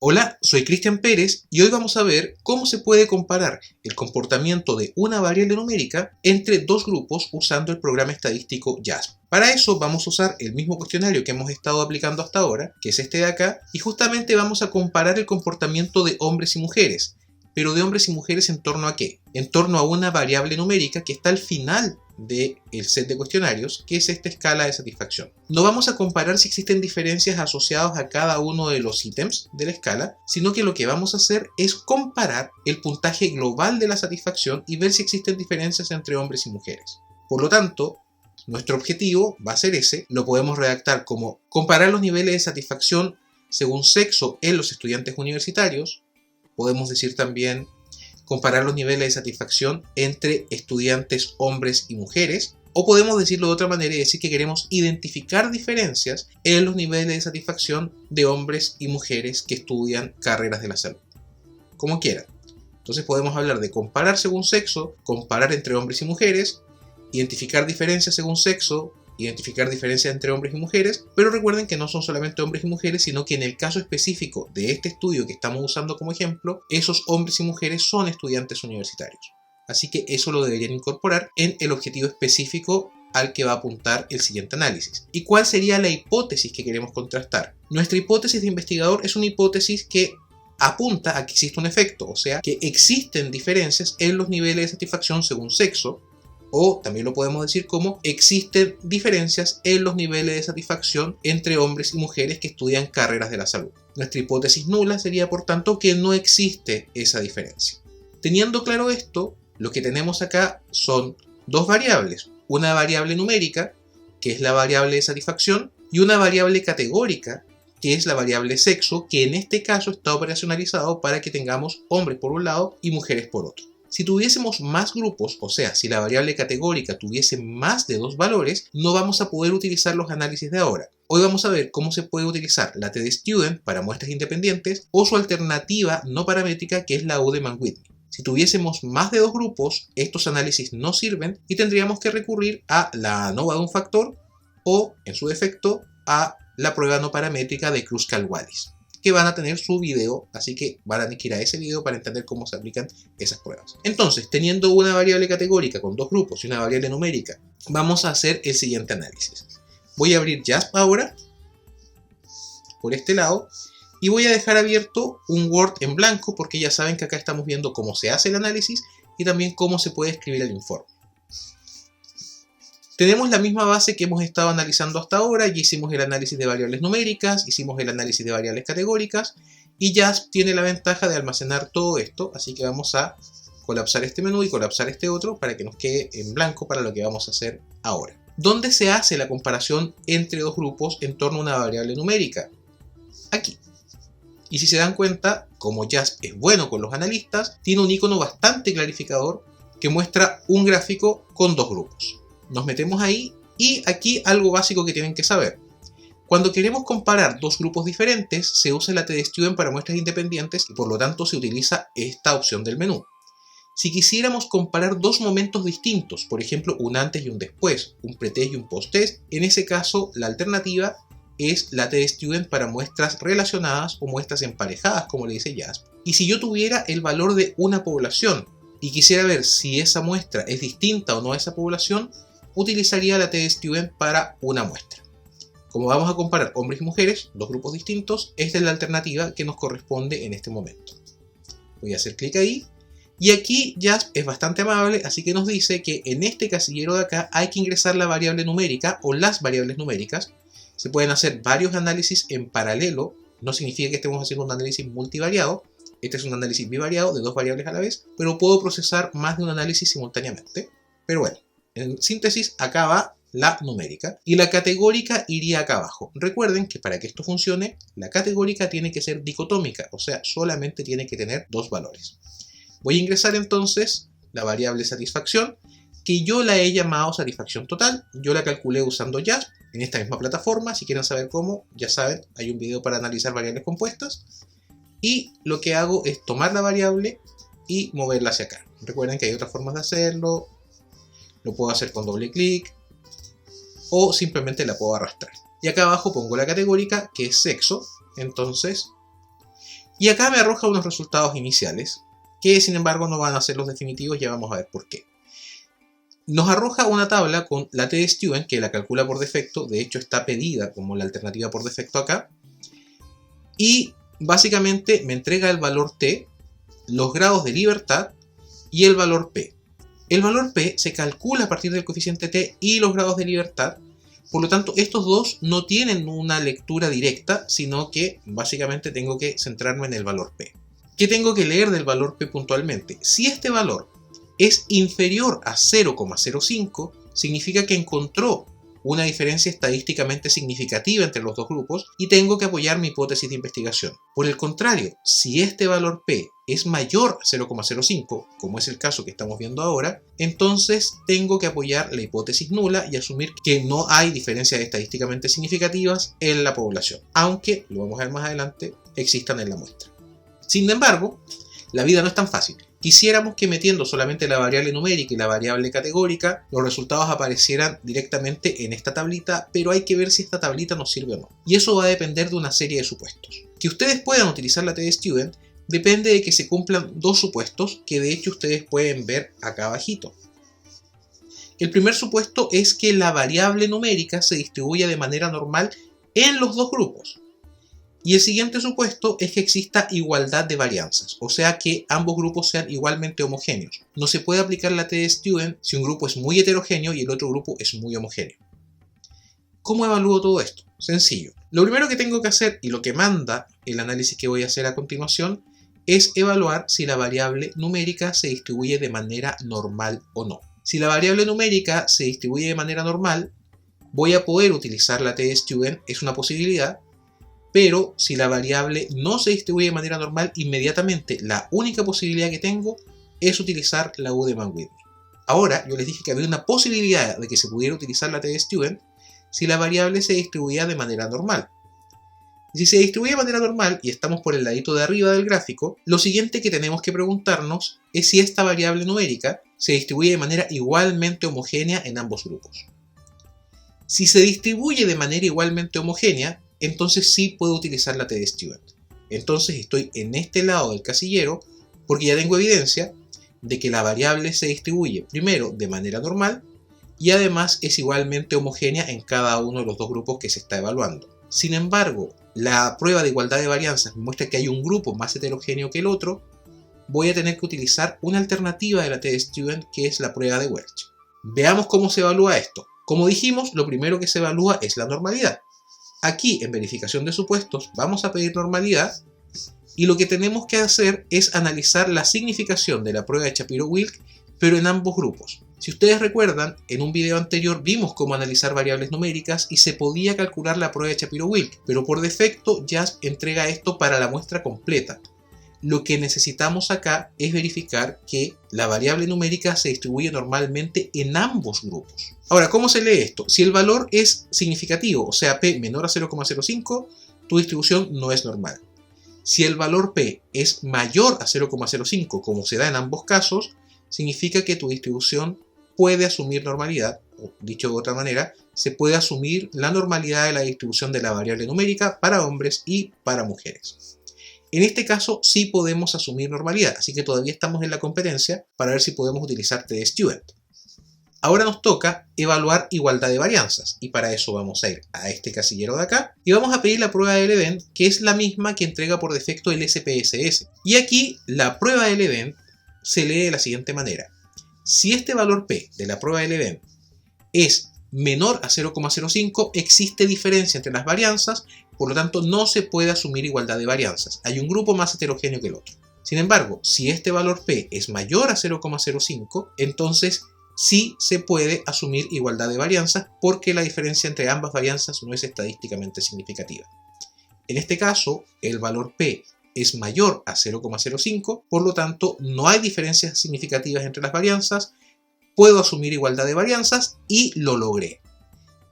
Hola, soy Cristian Pérez y hoy vamos a ver cómo se puede comparar el comportamiento de una variable numérica entre dos grupos usando el programa estadístico JASP. Para eso vamos a usar el mismo cuestionario que hemos estado aplicando hasta ahora, que es este de acá, y justamente vamos a comparar el comportamiento de hombres y mujeres. Pero de hombres y mujeres ¿en torno a qué? En torno a una variable numérica que está al final del set de cuestionarios, que es esta escala de satisfacción. No vamos a comparar si existen diferencias asociadas a cada uno de los ítems de la escala, sino que lo que vamos a hacer es comparar el puntaje global de la satisfacción y ver si existen diferencias entre hombres y mujeres. Por lo tanto, nuestro objetivo va a ser ese. Lo podemos redactar como comparar los niveles de satisfacción según sexo en los estudiantes universitarios. Podemos decir también comparar los niveles de satisfacción entre estudiantes hombres y mujeres, o podemos decirlo de otra manera y decir que queremos identificar diferencias en los niveles de satisfacción de hombres y mujeres que estudian carreras de la salud. Como quieran. Entonces podemos hablar de comparar según sexo, comparar entre hombres y mujeres, identificar diferencias según sexo, identificar diferencias entre hombres y mujeres, pero recuerden que no son solamente hombres y mujeres, sino que en el caso específico de este estudio que estamos usando como ejemplo, esos hombres y mujeres son estudiantes universitarios. Así que eso lo deberían incorporar en el objetivo específico al que va a apuntar el siguiente análisis. ¿Y cuál sería la hipótesis que queremos contrastar? Nuestra hipótesis de investigador es una hipótesis que apunta a que existe un efecto, o sea, que existen diferencias en los niveles de satisfacción según sexo, o también lo podemos decir como existen diferencias en los niveles de satisfacción entre hombres y mujeres que estudian carreras de la salud. Nuestra hipótesis nula sería, por tanto, que no existe esa diferencia. Teniendo claro esto, lo que tenemos acá son dos variables. Una variable numérica, que es la variable de satisfacción, y una variable categórica, que es la variable sexo, que en este caso está operacionalizado para que tengamos hombres por un lado y mujeres por otro. Si tuviésemos más grupos, o sea, si la variable categórica tuviese más de dos valores, no vamos a poder utilizar los análisis de ahora. Hoy vamos a ver cómo se puede utilizar la TD-Student para muestras independientes o su alternativa no paramétrica, que es la Udemann-Whitney. Si tuviésemos más de dos grupos, estos análisis no sirven y tendríamos que recurrir a la ANOVA de un factor o, en su defecto, a la prueba no paramétrica de Kruskal-Wallis, que van a tener su video, así que van a ir a ese video para entender cómo se aplican esas pruebas. Entonces, teniendo una variable categórica con dos grupos y una variable numérica, vamos a hacer el siguiente análisis. Voy a abrir JASP ahora, por este lado, y voy a dejar abierto un Word en blanco, porque ya saben que acá estamos viendo cómo se hace el análisis y también cómo se puede escribir el informe. Tenemos la misma base que hemos estado analizando hasta ahora. Ya hicimos el análisis de variables numéricas, hicimos el análisis de variables categóricas y JASP tiene la ventaja de almacenar todo esto, así que vamos a colapsar este menú y colapsar este otro para que nos quede en blanco para lo que vamos a hacer ahora. ¿Dónde se hace la comparación entre dos grupos en torno a una variable numérica? Aquí. Y si se dan cuenta, como JASP es bueno con los analistas, tiene un icono bastante clarificador que muestra un gráfico con dos grupos. Nos metemos ahí y aquí algo básico que tienen que saber. Cuando queremos comparar dos grupos diferentes, se usa la TD-Student para muestras independientes y por lo tanto se utiliza esta opción del menú. Si quisiéramos comparar dos momentos distintos, por ejemplo un antes y un después, un pretest y un posttest, en ese caso la alternativa es la TD-Student para muestras relacionadas o muestras emparejadas, como le dice JASP. Y si yo tuviera el valor de una población y quisiera ver si esa muestra es distinta o no a esa población, utilizaría la TD-Student para una muestra. Como vamos a comparar hombres y mujeres, dos grupos distintos, esta es la alternativa que nos corresponde en este momento. Voy a hacer clic ahí y aquí JASP es bastante amable, así que nos dice que en este casillero de acá hay que ingresar la variable numérica o las variables numéricas. Se pueden hacer varios análisis en paralelo, no significa que estemos haciendo un análisis multivariado. Este es un análisis bivariado de dos variables a la vez, pero puedo procesar más de un análisis simultáneamente. Pero bueno, en síntesis, acá va la numérica y la categórica iría acá abajo. Recuerden que para que esto funcione, la categórica tiene que ser dicotómica, o sea, solamente tiene que tener dos valores. Voy a ingresar entonces la variable satisfacción, que yo la he llamado satisfacción total. Yo la calculé usando JASP en esta misma plataforma. Si quieren saber cómo, ya saben, hay un video para analizar variables compuestas. Y lo que hago es tomar la variable y moverla hacia acá. Recuerden que hay otras formas de hacerlo. Lo puedo hacer con doble clic o simplemente la puedo arrastrar. Y acá abajo pongo la categórica, que es sexo. Entonces Y acá me arroja unos resultados iniciales, que sin embargo no van a ser los definitivos, ya vamos a ver por qué. Nos arroja una tabla con la T de Stewart, que la calcula por defecto, de hecho está pedida como la alternativa por defecto acá, y básicamente me entrega el valor T, los grados de libertad y el valor P. El valor P se calcula a partir del coeficiente T y los grados de libertad, por lo tanto estos dos no tienen una lectura directa, sino que básicamente tengo que centrarme en el valor P. ¿Qué tengo que leer del valor P puntualmente? Si este valor es inferior a 0,05, significa que encontró una diferencia estadísticamente significativa entre los dos grupos y tengo que apoyar mi hipótesis de investigación. Por el contrario, si este valor P es mayor a 0,05, como es el caso que estamos viendo ahora, entonces tengo que apoyar la hipótesis nula y asumir que no hay diferencias estadísticamente significativas en la población, aunque, lo vamos a ver más adelante, existan en la muestra. Sin embargo, la vida no es tan fácil. Quisiéramos que metiendo solamente la variable numérica y la variable categórica, los resultados aparecieran directamente en esta tablita, pero hay que ver si esta tablita nos sirve o no. Y eso va a depender de una serie de supuestos. Que ustedes puedan utilizar la T de Stewart depende de que se cumplan dos supuestos que de hecho ustedes pueden ver acá abajito. El primer supuesto es que la variable numérica se distribuya de manera normal en los dos grupos. Y el siguiente supuesto es que exista igualdad de varianzas, o sea que ambos grupos sean igualmente homogéneos. No se puede aplicar la T de Stewart si un grupo es muy heterogéneo y el otro grupo es muy homogéneo. ¿Cómo evalúo todo esto? Sencillo. Lo primero que tengo que hacer, y lo que manda el análisis que voy a hacer a continuación, es evaluar si la variable numérica se distribuye de manera normal o no. Si la variable numérica se distribuye de manera normal, voy a poder utilizar la T de Stewart, es una posibilidad. Pero si la variable no se distribuye de manera normal, inmediatamente la única posibilidad que tengo es utilizar la U de Mann-Whitney. Ahora, yo les dije que había una posibilidad de que se pudiera utilizar la T de Stewart si la variable se distribuía de manera normal. Si se distribuye de manera normal y estamos por el ladito de arriba del gráfico, lo siguiente que tenemos que preguntarnos es si esta variable numérica se distribuye de manera igualmente homogénea en ambos grupos. Si se distribuye de manera igualmente homogénea, entonces sí puedo utilizar la T de Stewart. Entonces estoy en este lado del casillero porque ya tengo evidencia de que la variable se distribuye primero de manera normal y además es igualmente homogénea en cada uno de los dos grupos que se está evaluando. Sin embargo, la prueba de igualdad de varianzas me muestra que hay un grupo más heterogéneo que el otro. Voy a tener que utilizar una alternativa de la T de Stewart, que es la prueba de Welch. Veamos cómo se evalúa esto. Como dijimos, lo primero que se evalúa es la normalidad. Aquí, en verificación de supuestos, vamos a pedir normalidad y lo que tenemos que hacer es analizar la significación de la prueba de Shapiro-Wilk, pero en ambos grupos. Si ustedes recuerdan, en un video anterior vimos cómo analizar variables numéricas y se podía calcular la prueba de Shapiro-Wilk, pero por defecto JASP entrega esto para la muestra completa. Lo que necesitamos acá es verificar que la variable numérica se distribuye normalmente en ambos grupos. Ahora, ¿cómo se lee esto? Si el valor es significativo, o sea P menor a 0,05, tu distribución no es normal. Si el valor P es mayor a 0,05, como se da en ambos casos, significa que tu distribución puede asumir normalidad, o dicho de otra manera, se puede asumir la normalidad de la distribución de la variable numérica para hombres y para mujeres. En este caso sí podemos asumir normalidad, así que todavía estamos en la competencia para ver si podemos utilizar T de Stewart. Ahora nos toca evaluar igualdad de varianzas y para eso vamos a ir a este casillero de acá y vamos a pedir la prueba de Leven, que es la misma que entrega por defecto el SPSS. Y aquí la prueba de Leven se lee de la siguiente manera. Si este valor P de la prueba de Leven es menor a 0,05, existe diferencia entre las varianzas, por lo tanto no se puede asumir igualdad de varianzas. Hay un grupo más heterogéneo que el otro. Sin embargo, si este valor P es mayor a 0,05, entonces sí se puede asumir igualdad de varianzas porque la diferencia entre ambas varianzas no es estadísticamente significativa. En este caso, el valor P es mayor a 0,05, por lo tanto no hay diferencias significativas entre las varianzas, puedo asumir igualdad de varianzas y lo logré.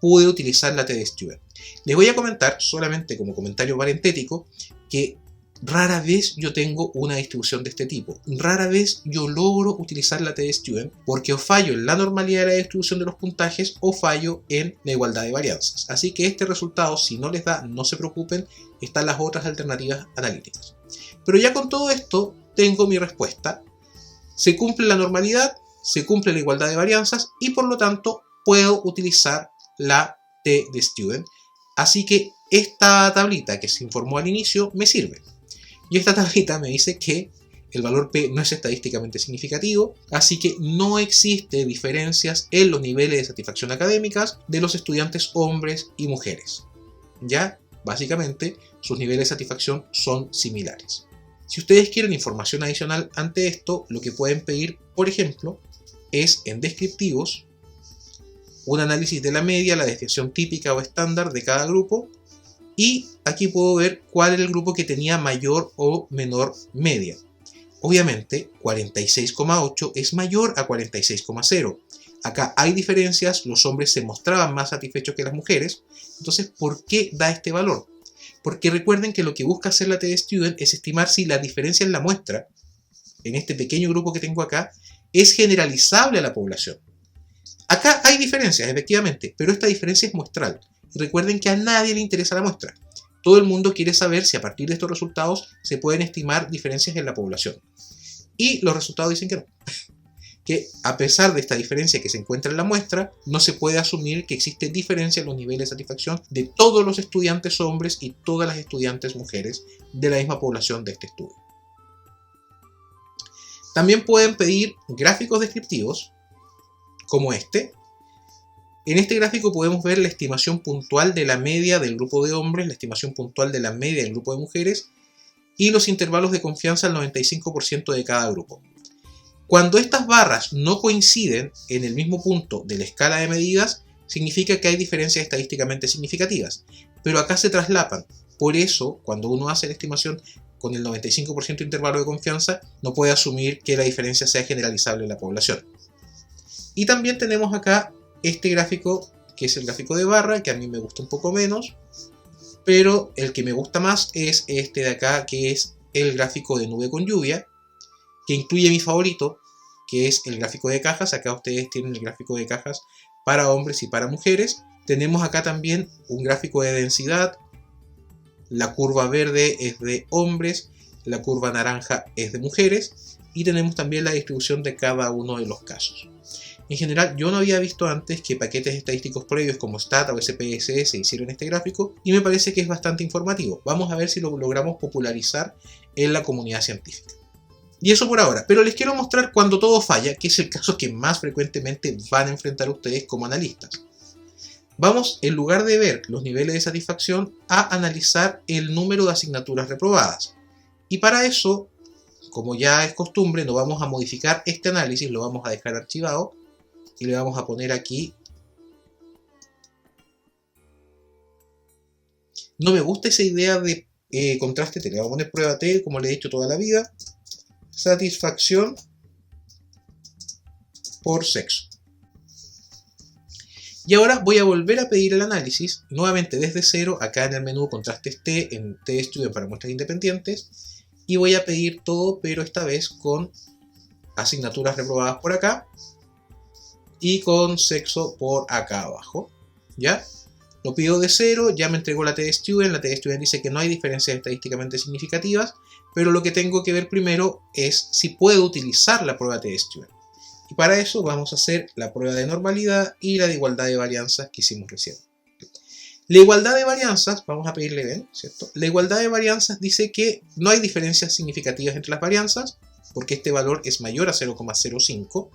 Pude utilizar la T de Stewart. Les voy a comentar, solamente como comentario parentético, que rara vez yo tengo una distribución de este tipo. Rara vez yo logro utilizar la T de Stewart porque o fallo en la normalidad de la distribución de los puntajes o fallo en la igualdad de varianzas. Así que este resultado, si no les da, no se preocupen, están las otras alternativas analíticas. Pero ya con todo esto tengo mi respuesta. Se cumple la normalidad, se cumple la igualdad de varianzas y por lo tanto puedo utilizar la T de student. Así que esta tablita que se informó al inicio me sirve. Y esta tablita me dice que el valor P no es estadísticamente significativo, así que no existe diferencias en los niveles de satisfacción académicas de los estudiantes hombres y mujeres. Ya, básicamente, sus niveles de satisfacción son similares. Si ustedes quieren información adicional ante esto, lo que pueden pedir, por ejemplo, es en descriptivos un análisis de la media, la desviación típica o estándar de cada grupo, y aquí puedo ver cuál era el grupo que tenía mayor o menor media. Obviamente 46,8 es mayor a 46,0. Acá hay diferencias, los hombres se mostraban más satisfechos que las mujeres. Entonces, ¿por qué da este valor? Porque recuerden que lo que busca hacer la T-Student es estimar si la diferencia en la muestra, en este pequeño grupo que tengo acá, es generalizable a la población. Acá hay diferencias, efectivamente, pero esta diferencia es muestral. Y recuerden que a nadie le interesa la muestra. Todo el mundo quiere saber si a partir de estos resultados se pueden estimar diferencias en la población. Y los resultados dicen que no. Que a pesar de esta diferencia que se encuentra en la muestra, no se puede asumir que existe diferencia en los niveles de satisfacción de todos los estudiantes hombres y todas las estudiantes mujeres de la misma población de este estudio. También pueden pedir gráficos descriptivos, como este. En este gráfico podemos ver la estimación puntual de la media del grupo de hombres, la estimación puntual de la media del grupo de mujeres y los intervalos de confianza al 95% de cada grupo. Cuando estas barras no coinciden en el mismo punto de la escala de medidas, significa que hay diferencias estadísticamente significativas, pero acá se traslapan. Por eso, cuando uno hace la estimación con el 95% de intervalo de confianza, no puede asumir que la diferencia sea generalizable en la población. Y también tenemos acá este gráfico, que es el gráfico de barra, que a mí me gusta un poco menos, pero el que me gusta más es este de acá, que es el gráfico de nube con lluvia, que incluye mi favorito, que es el gráfico de cajas. Acá ustedes tienen el gráfico de cajas para hombres y para mujeres. Tenemos acá también un gráfico de densidad. La curva verde es de hombres, la curva naranja es de mujeres, y tenemos también la distribución de cada uno de los casos. En general, yo no había visto antes que paquetes estadísticos previos como STAT o SPSS hicieron este gráfico, y me parece que es bastante informativo. Vamos a ver si lo logramos popularizar en la comunidad científica. Y eso por ahora, pero les quiero mostrar cuando todo falla, que es el caso que más frecuentemente van a enfrentar ustedes como analistas. Vamos, en lugar de ver los niveles de satisfacción, a analizar el número de asignaturas reprobadas. Y para eso, como ya es costumbre, no vamos a modificar este análisis, lo vamos a dejar archivado y le vamos a poner aquí. No me gusta esa idea de contraste T, le vamos a poner prueba T, como le he dicho toda la vida. Satisfacción por sexo. Y ahora voy a volver a pedir el análisis, nuevamente desde cero, acá en el menú contrastes T, en T-Student para muestras independientes, y voy a pedir todo, pero esta vez con asignaturas reprobadas por acá, y con sexo por acá abajo, ¿ya? Lo pido de cero, ya me entregó la T-Student, la T-Student dice que no hay diferencias estadísticamente significativas, pero lo que tengo que ver primero es si puedo utilizar la prueba T-Student. Y para eso vamos a hacer la prueba de normalidad y la de igualdad de varianzas que hicimos recién. La igualdad de varianzas, vamos a pedirle ven, ¿cierto? La igualdad de varianzas dice que no hay diferencias significativas entre las varianzas, porque este valor es mayor a 0,05.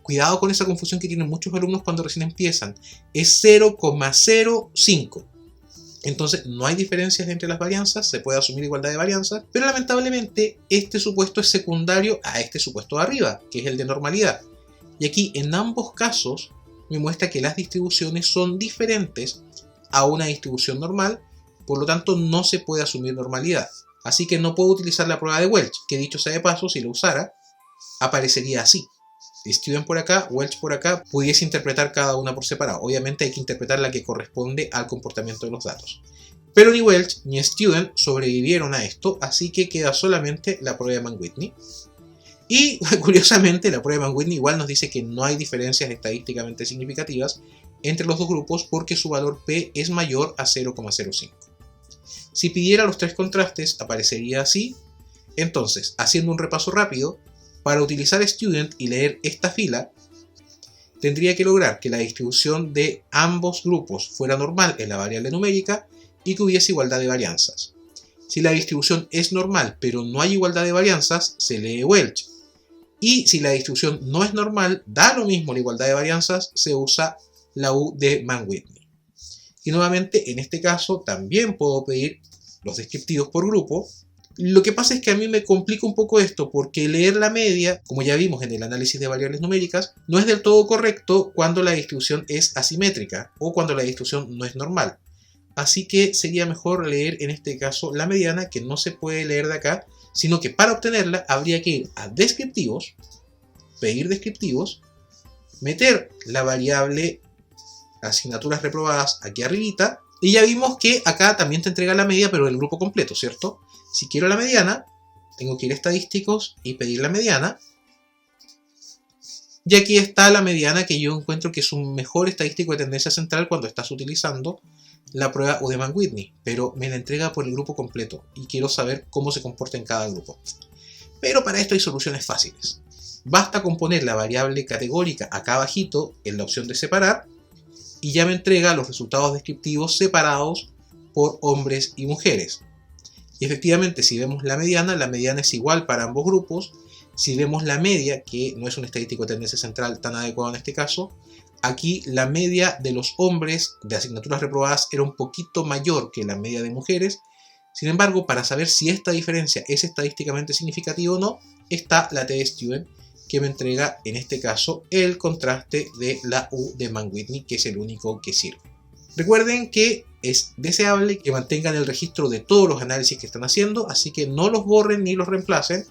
Cuidado con esa confusión que tienen muchos alumnos cuando recién empiezan. Es 0,05. Entonces no hay diferencias entre las varianzas, se puede asumir igualdad de varianzas, pero lamentablemente este supuesto es secundario a este supuesto de arriba, que es el de normalidad. Y aquí en ambos casos me muestra que las distribuciones son diferentes a una distribución normal, por lo tanto no se puede asumir normalidad. Así que no puedo utilizar la prueba de Welch, que dicho sea de paso, si lo usara, aparecería así. Student por acá, Welch por acá, pudiese interpretar cada una por separado. Obviamente hay que interpretar la que corresponde al comportamiento de los datos. Pero ni Welch ni Student sobrevivieron a esto, así que queda solamente la prueba de Mann-Whitney. Y curiosamente la prueba de Mann-Whitney igual nos dice que no hay diferencias estadísticamente significativas entre los dos grupos porque su valor P es mayor a 0,05. Si pidiera los tres contrastes aparecería así, Entonces, haciendo un repaso rápido, para utilizar student y leer esta fila, tendría que lograr que la distribución de ambos grupos fuera normal en la variable numérica y que hubiese igualdad de varianzas. Si la distribución es normal pero no hay igualdad de varianzas, se lee Welch. Y si la distribución no es normal, da lo mismo la igualdad de varianzas, se usa la U de Mann-Whitney. Y nuevamente, en este caso, también puedo pedir los descriptivos por grupo. Lo que pasa es que a mí me complica un poco esto, porque leer la media, como ya vimos en el análisis de variables numéricas, no es del todo correcto cuando la distribución es asimétrica o cuando la distribución no es normal. Así que sería mejor leer en este caso la mediana, que no se puede leer de acá, sino que para obtenerla habría que ir a descriptivos, pedir descriptivos, meter la variable asignaturas reprobadas aquí arribita, y ya vimos que acá también te entrega la media, pero del grupo completo, ¿cierto? Si quiero la mediana, tengo que ir a estadísticos y pedir la mediana. Y aquí está la mediana, que yo encuentro que es un mejor estadístico de tendencia central cuando estás utilizando la prueba U de Mann-Whitney, pero me la entrega por el grupo completo y quiero saber cómo se comporta en cada grupo. Pero para esto hay soluciones fáciles. Basta con poner la variable categórica acá abajito en la opción de separar y ya me entrega los resultados descriptivos separados por hombres y mujeres. Y efectivamente, si vemos la mediana es igual para ambos grupos. Si vemos la media, que no es un estadístico de tendencia central tan adecuado en este caso, aquí la media de los hombres de asignaturas reprobadas era un poquito mayor que la media de mujeres. Sin embargo, para saber si esta diferencia es estadísticamente significativa o no, está la T-Student, que me entrega en este caso el contraste de la U de Mann-Whitney, que es el único que sirve. Recuerden que es deseable que mantengan el registro de todos los análisis que están haciendo, así que no los borren ni los reemplacen.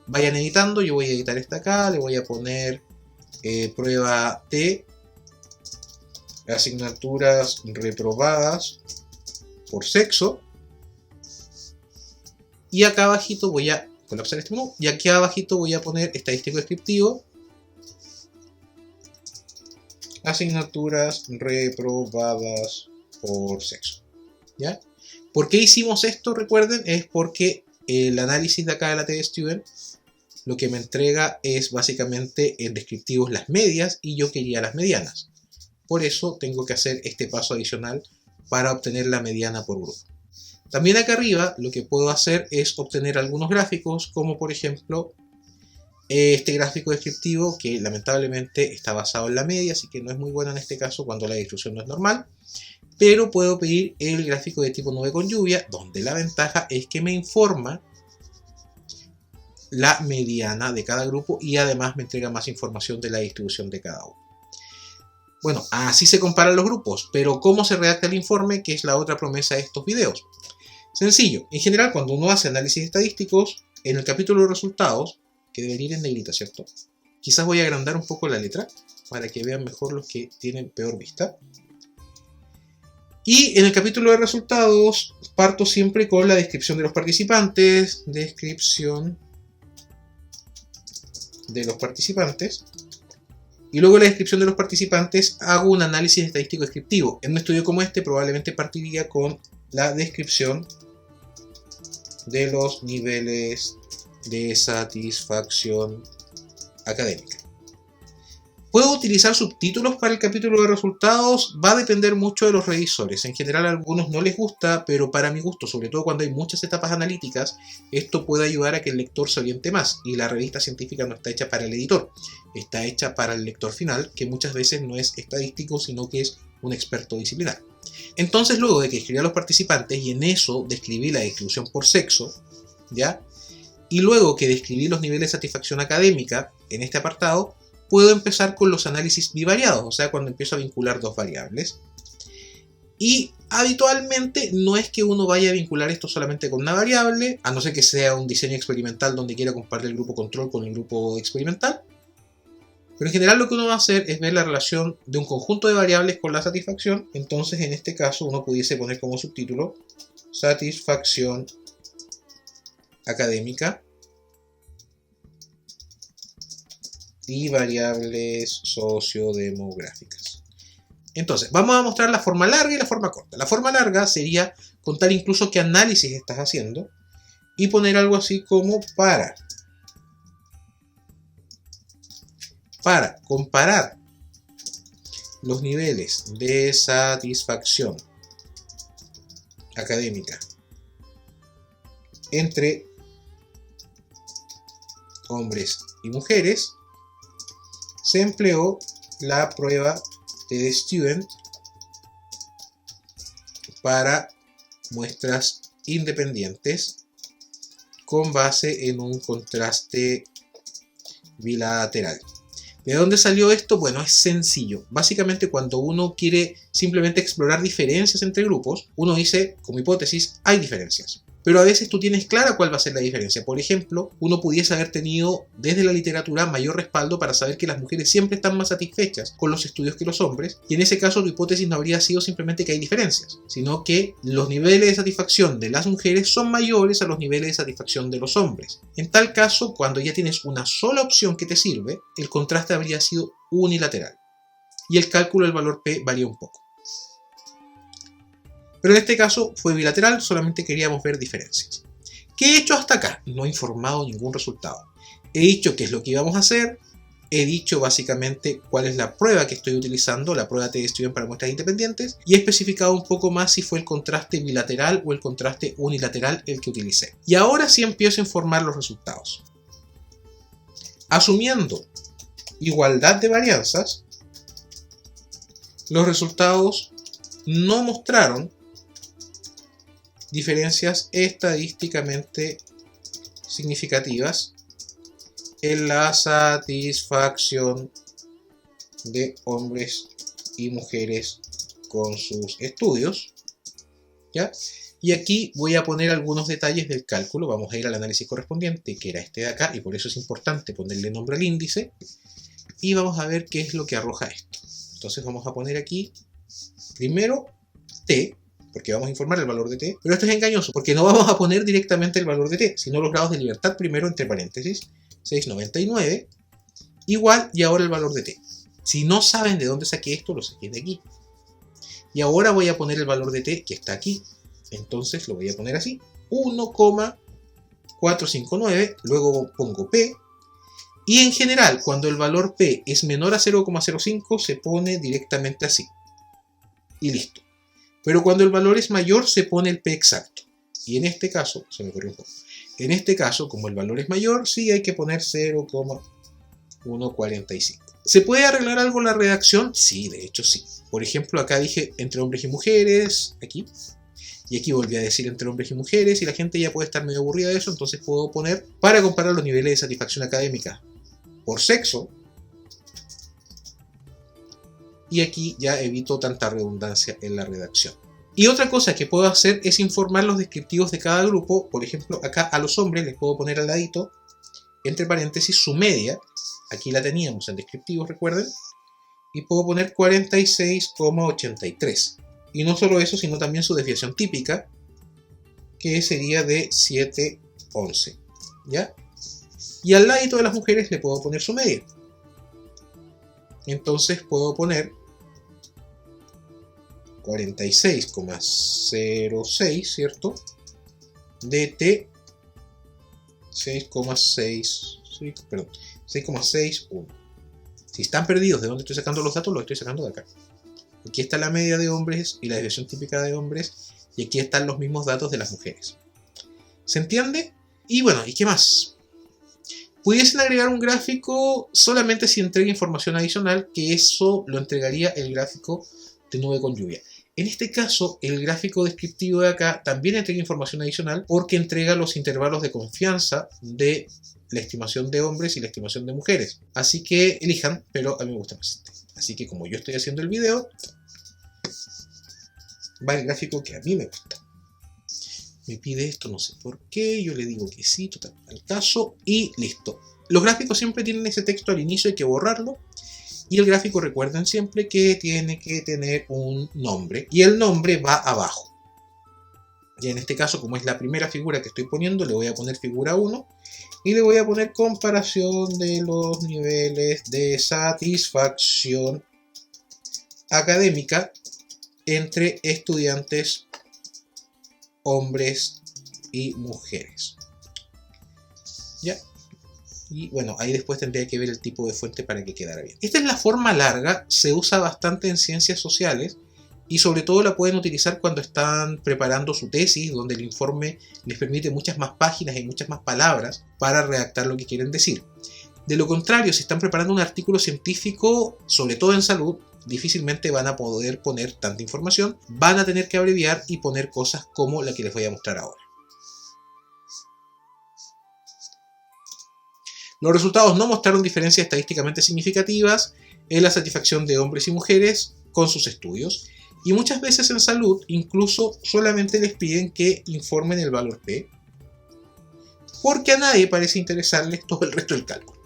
Vayan editando. Yo voy a editar esta acá, le voy a poner prueba T, asignaturas reprobadas por sexo, y acá abajito voy a colapsar este menú, y aquí abajito voy a poner estadístico descriptivo, asignaturas reprobadas por sexo. ¿Ya? ¿Por qué hicimos esto? Recuerden, es porque el análisis de acá de la T-Student lo que me entrega es básicamente en descriptivos las medias y yo quería las medianas. Por eso tengo que hacer este paso adicional para obtener la mediana por grupo. También acá arriba lo que puedo hacer es obtener algunos gráficos, como por ejemplo este gráfico descriptivo, que lamentablemente está basado en la media, así que no es muy bueno en este caso cuando la distribución no es normal. Pero puedo pedir el gráfico de tipo nube con lluvia, donde la ventaja es que me informa la mediana de cada grupo y además me entrega más información de la distribución de cada uno. Bueno, así se comparan los grupos, pero ¿cómo se redacta el informe? Que es la otra promesa de estos videos. Sencillo, en general cuando uno hace análisis estadísticos, en el capítulo de resultados, que debería ir en negrita, ¿cierto? Quizás voy a agrandar un poco la letra para que vean mejor los que tienen peor vista. Y en el capítulo de resultados parto siempre con la descripción de los participantes, y luego en la descripción de los participantes hago un análisis estadístico descriptivo. En un estudio como este probablemente partiría con la descripción de los niveles de satisfacción académica. ¿Puedo utilizar subtítulos para el capítulo de resultados? Va a depender mucho de los revisores. En general a algunos no les gusta, pero para mi gusto, sobre todo cuando hay muchas etapas analíticas, esto puede ayudar a que el lector se oriente más. Y la revista científica no está hecha para el editor, está hecha para el lector final, que muchas veces no es estadístico, sino que es un experto disciplinar. Entonces, luego de que escribí a los participantes y en eso describí la distribución por sexo, ¿ya? Y luego que describí los niveles de satisfacción académica en este apartado, puedo empezar con los análisis bivariados, o sea, cuando empiezo a vincular dos variables. Y habitualmente no es que uno vaya a vincular esto solamente con una variable, a no ser que sea un diseño experimental donde quiera comparar el grupo control con el grupo experimental. Pero en general lo que uno va a hacer es ver la relación de un conjunto de variables con la satisfacción. Entonces en este caso uno pudiese poner como subtítulo satisfacción académica y variables sociodemográficas. Entonces, vamos a mostrar la forma larga y la forma corta. La forma larga sería contar incluso qué análisis estás haciendo. y poner algo así como para comparar los niveles de satisfacción académica entre hombres y mujeres, se empleó la prueba TD Student para muestras independientes con base en un contraste bilateral. ¿De dónde salió esto? Bueno, es sencillo. Básicamente, cuando uno quiere simplemente explorar diferencias entre grupos, uno dice, como hipótesis, hay diferencias. Pero a veces tú tienes clara cuál va a ser la diferencia. Por ejemplo, uno pudiese haber tenido desde la literatura mayor respaldo para saber que las mujeres siempre están más satisfechas con los estudios que los hombres, y en ese caso tu hipótesis no habría sido simplemente que hay diferencias, sino que los niveles de satisfacción de las mujeres son mayores a los niveles de satisfacción de los hombres. En tal caso, cuando ya tienes una sola opción que te sirve, el contraste habría sido unilateral, y el cálculo del valor P varía un poco. Pero en este caso fue bilateral, solamente queríamos ver diferencias. ¿Qué he hecho hasta acá? No he informado ningún resultado. He dicho qué es lo que íbamos a hacer, he dicho básicamente cuál es la prueba que estoy utilizando, la prueba TD Student para muestras independientes, y he especificado un poco más si fue el contraste bilateral o el contraste unilateral el que utilicé. Y ahora sí empiezo a informar los resultados. Asumiendo igualdad de varianzas, los resultados no mostraron diferencias estadísticamente significativas en la satisfacción de hombres y mujeres con sus estudios, ¿ya? Y aquí voy a poner algunos detalles del cálculo. Vamos a ir al análisis correspondiente, que era este de acá, y por eso es importante ponerle nombre al índice, y vamos a ver qué es lo que arroja esto. Entonces vamos a poner aquí primero T, porque vamos a informar el valor de T, pero esto es engañoso, porque no vamos a poner directamente el valor de T, sino los grados de libertad primero, entre paréntesis, 699, igual, y ahora el valor de T. Si no saben de dónde saqué esto, lo saqué de aquí. Y ahora voy a poner el valor de T que está aquí. Entonces lo voy a poner así, 1,459, luego pongo P, y en general, cuando el valor P es menor a 0,05, se pone directamente así. Y listo. Pero cuando el valor es mayor, se pone el P exacto. Y en este caso, se me ocurrió un poco. En este caso, como el valor es mayor, sí hay que poner 0,145. ¿Se puede arreglar algo la redacción? Sí, de hecho sí. Por ejemplo, acá dije entre hombres y mujeres, aquí. Y aquí volví a decir entre hombres y mujeres, y la gente ya puede estar medio aburrida de eso, entonces puedo poner, para comparar los niveles de satisfacción académica por sexo, y aquí ya evito tanta redundancia en la redacción. Y otra cosa que puedo hacer es informar los descriptivos de cada grupo. Por ejemplo, acá a los hombres les puedo poner al ladito, entre paréntesis, su media. Aquí la teníamos en descriptivos, recuerden. Y puedo poner 46,83. Y no solo eso, sino también su desviación típica, que sería de 7,11. ¿Ya? Y al ladito de las mujeres le puedo poner su media. Entonces puedo poner 46,06, ¿cierto? DT 6,61. Si están perdidos de dónde estoy sacando los datos, los estoy sacando de acá. Aquí está la media de hombres y la desviación típica de hombres, y aquí están los mismos datos de las mujeres. ¿Se entiende? Y bueno, ¿y qué más? Pudiesen agregar un gráfico solamente si entrega información adicional, que eso lo entregaría el gráfico de nube con lluvia. En este caso, el gráfico descriptivo de acá también entrega información adicional porque entrega los intervalos de confianza de la estimación de hombres y la estimación de mujeres. Así que elijan, pero a mí me gusta más este. Así que como yo estoy haciendo el video, va el gráfico que a mí me gusta. Me pide esto, no sé por qué, yo le digo que sí, total, al caso, y listo. Los gráficos siempre tienen ese texto al inicio, hay que borrarlo. Y el gráfico, recuerden siempre que tiene que tener un nombre, y el nombre va abajo. Y en este caso, como es la primera figura que estoy poniendo, le voy a poner figura 1, y le voy a poner comparación de los niveles de satisfacción académica entre estudiantes hombres y mujeres. ¿ya? Y bueno, ahí después tendría que ver el tipo de fuente para que quedara bien. Esta es la forma larga, se usa bastante en ciencias sociales y sobre todo la pueden utilizar cuando están preparando su tesis, donde el informe les permite muchas más páginas y muchas más palabras para redactar lo que quieren decir. De lo contrario, si están preparando un artículo científico, sobre todo en salud, difícilmente van a poder poner tanta información, van a tener que abreviar y poner cosas como la que les voy a mostrar ahora. Los resultados no mostraron diferencias estadísticamente significativas en la satisfacción de hombres y mujeres con sus estudios, y muchas veces en salud incluso solamente les piden que informen el valor P, porque a nadie parece interesarles todo el resto del cálculo.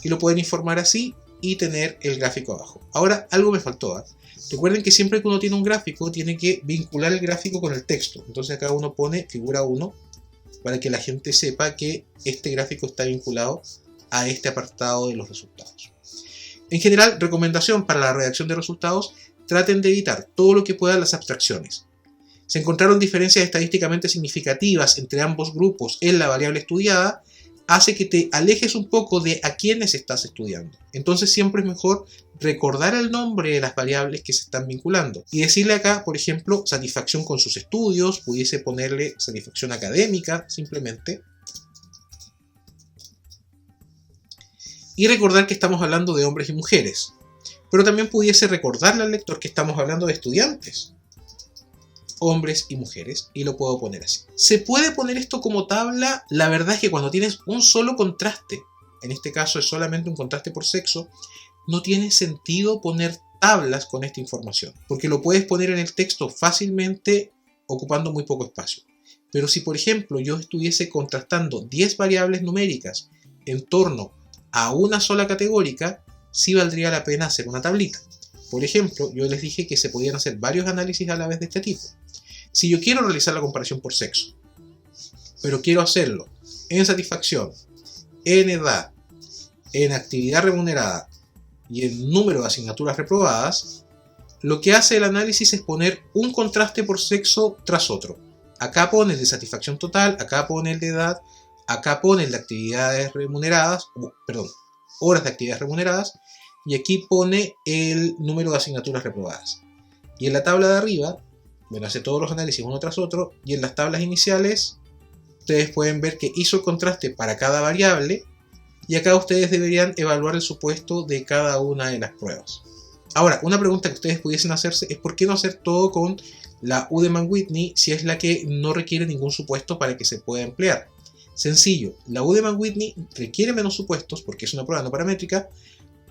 Y lo pueden informar así y tener el gráfico abajo. Ahora, algo me faltó, ¿eh? Recuerden que siempre que uno tiene un gráfico, tiene que vincular el gráfico con el texto. Entonces acá uno pone figura 1 para que la gente sepa que este gráfico está vinculado a este apartado de los resultados. En general, recomendación para la redacción de resultados: traten de evitar todo lo que puedan las abstracciones. Se encontraron diferencias estadísticamente significativas entre ambos grupos en la variable estudiada, hace que te alejes un poco de a quiénes estás estudiando. Entonces siempre es mejor recordar el nombre de las variables que se están vinculando y decirle acá, por ejemplo, satisfacción con sus estudios, pudiese ponerle satisfacción académica simplemente. Y recordar que estamos hablando de hombres y mujeres. Pero también pudiese recordarle al lector que estamos hablando de estudiantes, hombres y mujeres, y lo puedo poner así. ¿Se puede poner esto como tabla? La verdad es que cuando tienes un solo contraste, en este caso es solamente un contraste por sexo, no tiene sentido poner tablas con esta información, porque lo puedes poner en el texto fácilmente ocupando muy poco espacio. Pero si, por ejemplo, yo estuviese contrastando 10 variables numéricas en torno a una sola categórica, sí valdría la pena hacer una tablita. Por ejemplo, yo les dije que se podían hacer varios análisis a la vez de este tipo. Si yo quiero realizar la comparación por sexo, pero quiero hacerlo en satisfacción, en edad, en actividad remunerada y en número de asignaturas reprobadas, lo que hace el análisis es poner un contraste por sexo tras otro. Acá pone el de satisfacción total, acá pone el de edad, acá pone el de actividades remuneradas, horas de actividades remuneradas, y aquí pone el número de asignaturas reprobadas. Y en la tabla de arriba, bueno, hace todos los análisis uno tras otro, y en las tablas iniciales ustedes pueden ver que hizo el contraste para cada variable, y acá ustedes deberían evaluar el supuesto de cada una de las pruebas. Ahora, una pregunta que ustedes pudiesen hacerse es ¿por qué no hacer todo con la Udemann-Whitney si es la que no requiere ningún supuesto para que se pueda emplear? Sencillo, la Udemann-Whitney requiere menos supuestos porque es una prueba no paramétrica,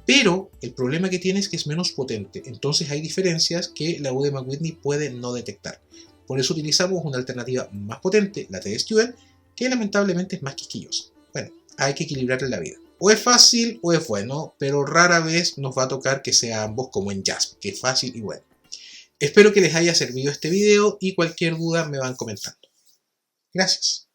pero el problema que tiene es que es menos potente. Entonces hay diferencias que la Udemann-Whitney puede no detectar. Por eso utilizamos una alternativa más potente, la TSQL, que lamentablemente es más quisquillosa. Bueno, hay que equilibrarle la vida. O es fácil o es bueno, pero rara vez nos va a tocar que sea ambos como en JASP, que es fácil y bueno. Espero que les haya servido este video y cualquier duda me van comentando. Gracias.